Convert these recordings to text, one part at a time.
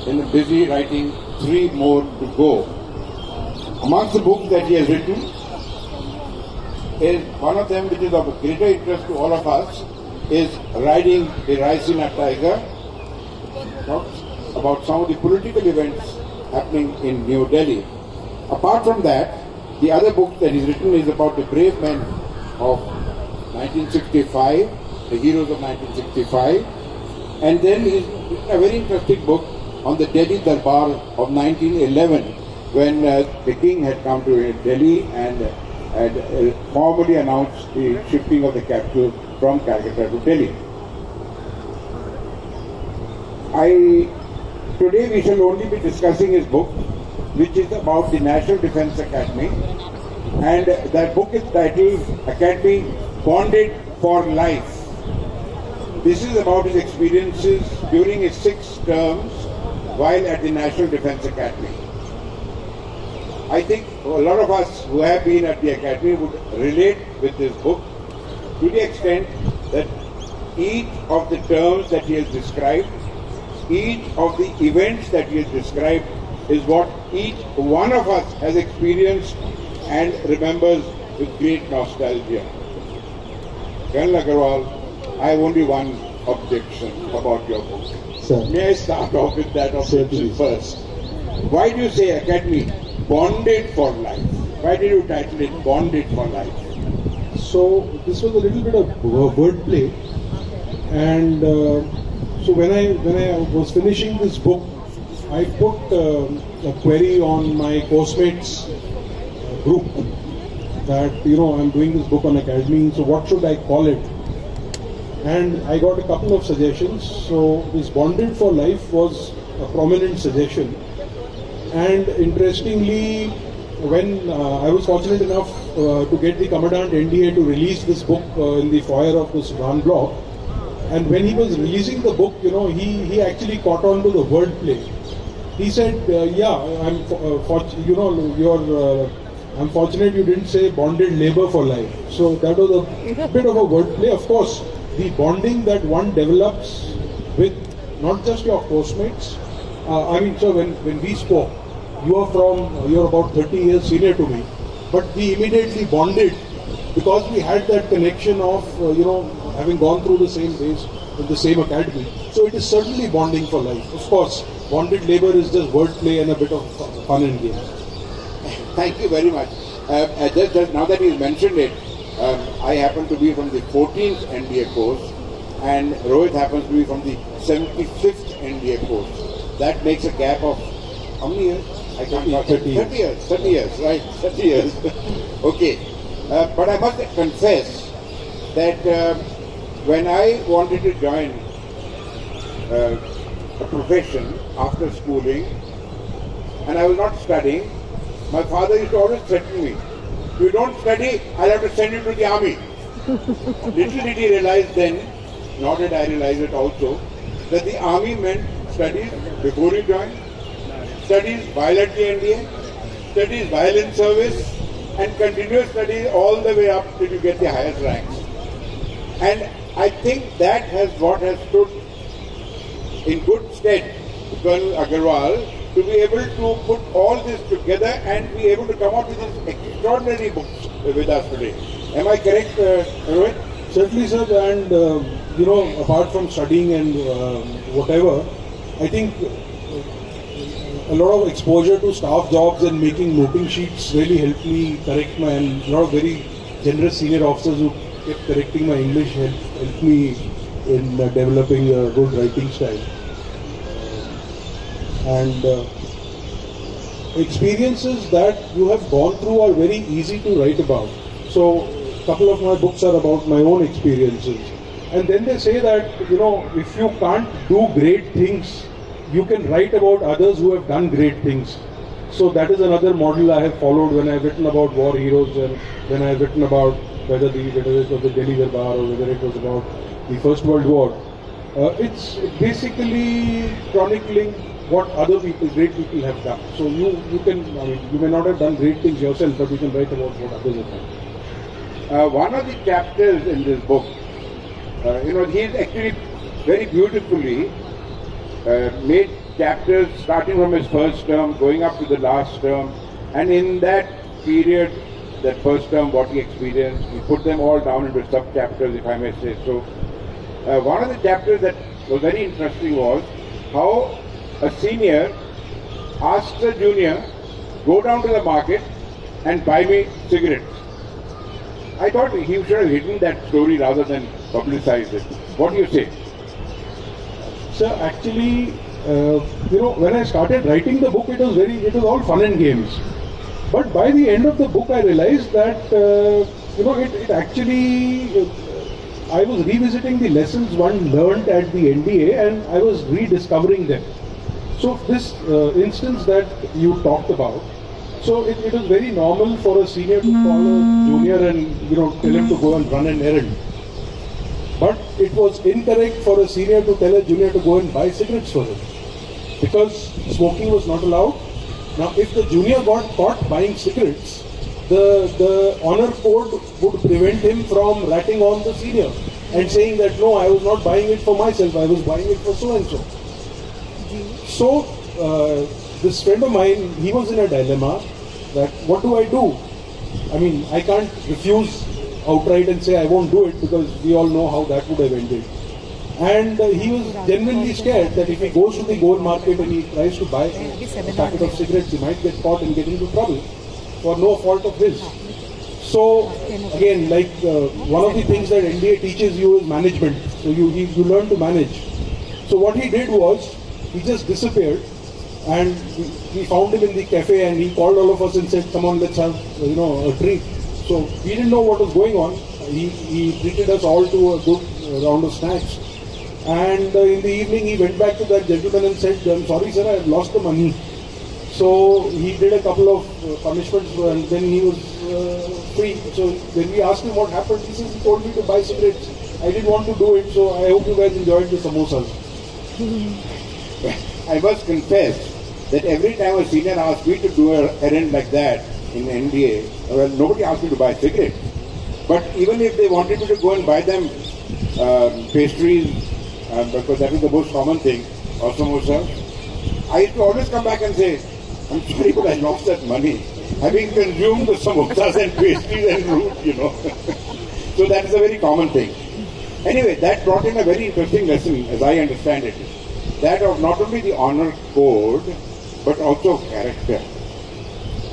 and busy writing 3 more to go. Amongst the books that he has written is one of them which is of greater interest to all of us is Riding the Raisina Tiger, about some of the political events happening in New Delhi. Apart from that, the other book that he's written is about the brave men of 1965, the heroes of 1965, and then he's written a very interesting book on the Delhi Darbar of 1911, when the king had come to Delhi and had formally announced the shifting of the capital from Calcutta to Delhi. Today we shall only be discussing his book, which is about the National Defence Academy, and that book is titled Academy Bonded for Life. This is about his experiences during his 6 terms while at the National Defence Academy. I think a lot of us who have been at the Academy would relate with this book to the extent that each of the terms that he has described, each of the events that he has described is what each one of us has experienced and remembers with great nostalgia. Colonel Agarwal, I have only one objection about your book. Sir. May I start off with that objection first? Why do you say Academy Bonded for Life? Why did you title it Bonded for Life? So this was a little bit of wordplay, and so when I was finishing this book, I put a query on my Postmates group that I'm doing this book on Academy, so what should I call it? And I got a couple of suggestions. So this Bonded for Life was a prominent suggestion, and interestingly, when I was fortunate enough to get the Commandant NDA to release this book in the foyer of the Sudan block, and when he was releasing the book, he actually caught on to the wordplay. He said, I'm fortunate you didn't say bonded labor for life. So that was a bit of a wordplay. Of course, the bonding that one develops with not just your Postmates. So when we spoke, you're about 30 years senior to me, but we immediately bonded because we had that connection of, having gone through the same days in the same academy. So it is certainly bonding for life. Of course, bonded labor is just wordplay and a bit of fun and games. Thank you very much. Just now that you mentioned it, I happen to be from the 14th NDA course, and Rohit happens to be from the 75th NDA course. That makes a gap of how many years? I can't remember. 30 years. 30 years, right? 30 years. Okay. But I must confess that when I wanted to join a profession after schooling, and I was not studying, my father used to always threaten me. If you don't study, I'll have to send you to the army. Little did he realize then, nor did I realize it also, that the army meant studies before you join, studies while at the NDA, studies while in service, and continuous studies all the way up till you get the highest ranks. And I think that has what has stood in good stead to Colonel Agarwal to be able to put all this together and be able to come out with these extraordinary books with us today. Am I correct, Rohit? Certainly, sir. And apart from studying and whatever, I think a lot of exposure to staff jobs and making noting sheets really helped me correct and a lot of very generous senior officers who kept correcting my English helped me in developing a good writing style. And experiences that you have gone through are very easy to write about. So a couple of my books are about my own experiences. And then they say that, if you can't do great things, you can write about others who have done great things. So that is another model I have followed when I have written about war heroes, and when I have written about whether it was the Delhi Darbar or whether it was about the First World War. It's basically chronicling what other people, great people have done. So you may not have done great things yourself, but you can write about what others have done. One of the chapters in this book, he is actually very beautifully made chapters starting from his first term, going up to the last term, and in that period, that first term, what he experienced, he put them all down into sub-chapters, if I may say so. One of the chapters that was very interesting was how a senior asked a junior, go down to the market and buy me cigarettes. I thought he should have hidden that story rather than publicize it. What do you say? Sir, actually, when I started writing the book, it was all fun and games. But by the end of the book, I realized that, it actually, I was revisiting the lessons one learned at the NDA and I was rediscovering them. So this instance that you talked about, so it was very normal for a senior to call a junior and, tell him to go and run an errand. But it was incorrect for a senior to tell a junior to go and buy cigarettes for him, because smoking was not allowed. Now, if the junior got caught buying cigarettes, the honor code would prevent him from ratting on the senior and saying that, no, I was not buying it for myself, I was buying it for so-and-so. So, this friend of mine, he was in a dilemma that, what do I do? I mean, I can't refuse outright and say I won't do it, because we all know how that would have ended. And he was genuinely scared that if he goes to the gold market and he tries to buy a packet of cigarettes, he might get caught and get into trouble for no fault of his. So again, like one of the things that NDA teaches you is management. So you learn to manage. So what he did was, he just disappeared, and we found him in the cafe and he called all of us and said, come on, let's have a treat. So we didn't know what was going on. He treated us all to a good round of snacks. And in the evening, he went back to that gentleman and said, I'm sorry, sir, I have lost the money. So he did a couple of punishments and then he was free. So when we asked him what happened, he says, he told me to buy cigarettes. I didn't want to do it, so I hope you guys enjoyed the samosas. I must confess that every time a senior asked me to do an errand like that in NDA, well, nobody asked me to buy cigarettes. But even if they wanted me to go and buy them pastries, because that is the most common thing, or samosa, I used to always come back and say, I'm sorry, but I lost that money, having consumed the samosas and pastries and fruit, So that is a very common thing. Anyway, that brought in a very interesting lesson, as I understand it, that of not only the honor code, but also character.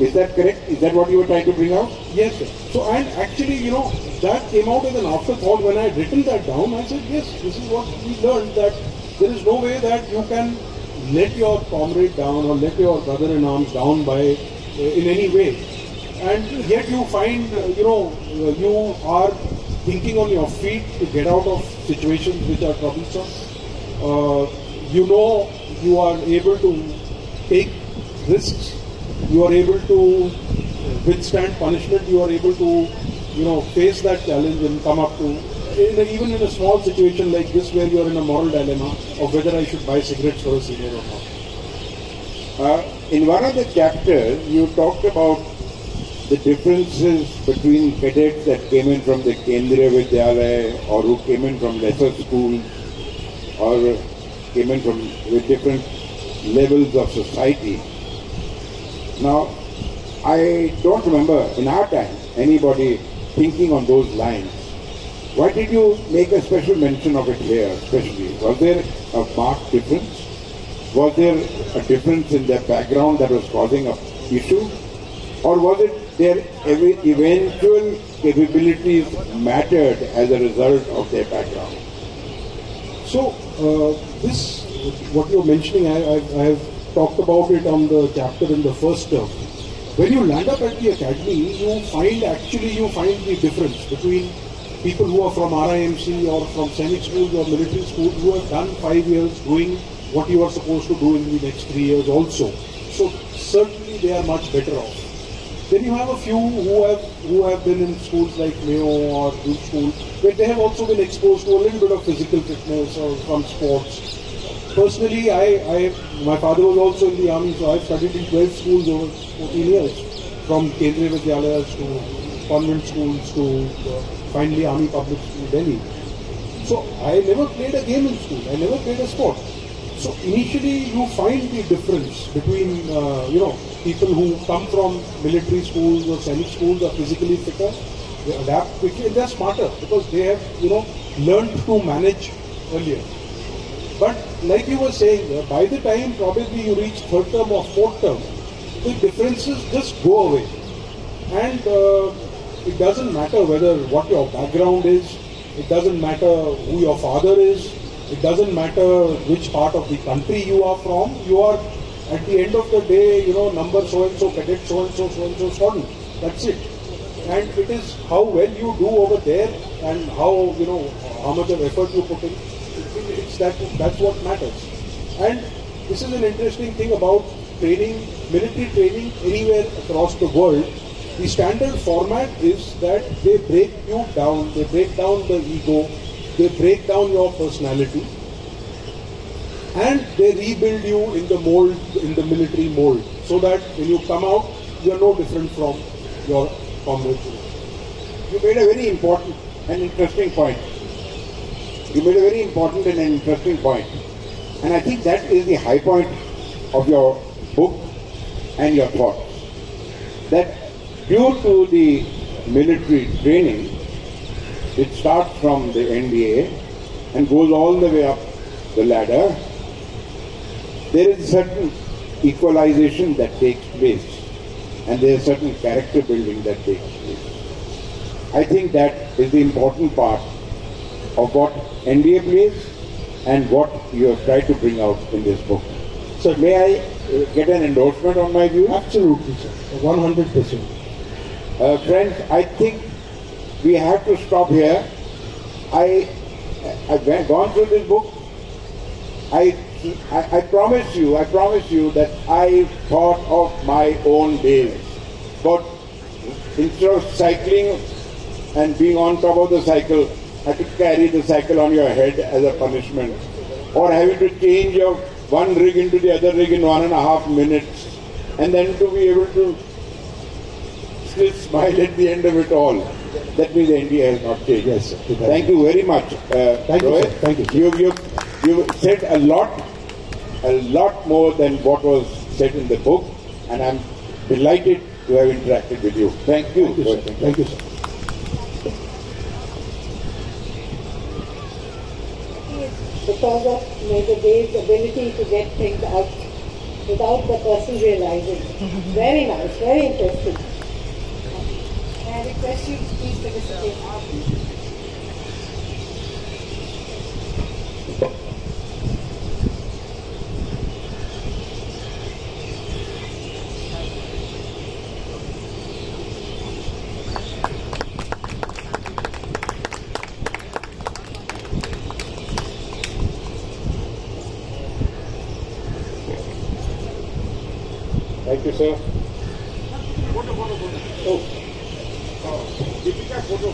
Is that correct? Is that what you were trying to bring out? Yes, sir. So, and actually, that came out as an afterthought when I had written that down. I said, yes, this is what we learned, that there is no way that you can let your comrade down or let your brother-in-arms down by in any way. And yet you find, you are thinking on your feet to get out of situations which are troublesome. You are able to take risks. You are able to withstand punishment. You are able to, face that challenge and come up to, even in a small situation like this where you are in a moral dilemma of whether I should buy cigarettes for a senior or not. In one of the chapters, you talked about the differences between cadets that came in from the Kendriya Vidyalaya or who came in from lesser schools or came in from with different levels of society. Now, I don't remember in our time anybody thinking on those lines. Why did you make a special mention of it here, especially? Was there a marked difference? Was there a difference in their background that was causing an issue? Or was it their eventual capabilities mattered as a result of their background? So, what you're mentioning, I have talked about it on the chapter in the first term. When you land up at the academy, you find the difference between people who are from RIMC or from Sainik schools or military schools who have done 5 years doing what you are supposed to do in the next 3 years also. So certainly they are much better off. Then you have a few who have been in schools like Mayo or Duke School, where they have also been exposed to a little bit of physical fitness or some sports. Personally, my father was also in the army, so I studied in 12 schools over 14 years, from Kendriya Vidyalayas to convent schools to finally Army Public School, Delhi. So I never played a game in school. I never played a sport. So initially you find the difference between people who come from military schools or sainik schools are physically fitter, they adapt quickly and they are smarter because they have learned to manage earlier. But like you were saying, by the time probably you reach third term or fourth term, the differences just go away. And it doesn't matter what your background is, it doesn't matter who your father is, it doesn't matter which part of the country you are from, you are at the end of the day, number so-and-so, cadet so-and-so, so-and-so student. That's it. And it is how well you do over there and how much of effort you put in. That's what matters. And this is an interesting thing about training, military training anywhere across the world. The standard format is that they break you down, they break down the ego, they break down your personality, and they rebuild you in the mold, in the military mold, so that when you come out, you are no different from your comrades. You made a very important and interesting point. You made a very important and interesting point. And I think that is the high point of your book and your thoughts. That due to the military training, it starts from the NDA and goes all the way up the ladder. There is certain equalization that takes place and there is certain character building that takes place. I think that is the important part of what NDA plays and what you have tried to bring out in this book. So may I get an endorsement on my view? Absolutely, sir. 100%. Friends, I think we have to stop here. I've gone through this book. I promise you that I thought of my own days. But instead of cycling and being on top of the cycle, have to carry the cycle on your head as a punishment, or having to change your one rig into the other rig in 1.5 minutes, and then to be able to still smile at the end of it all. That means the NDA has not changed. Yes, sir. Thank you very much. Thank you, sir. Thank you. You've said a lot more than what was said in the book, and I'm delighted to have interacted with you. Thank you. Thank you, sir. Thank you, sir. Because of Major Dev's ability to get things out without the person realizing. Very nice, very interesting. May I request you to please participate? Thank you, sir. Photo. Oh. Deepika, photo.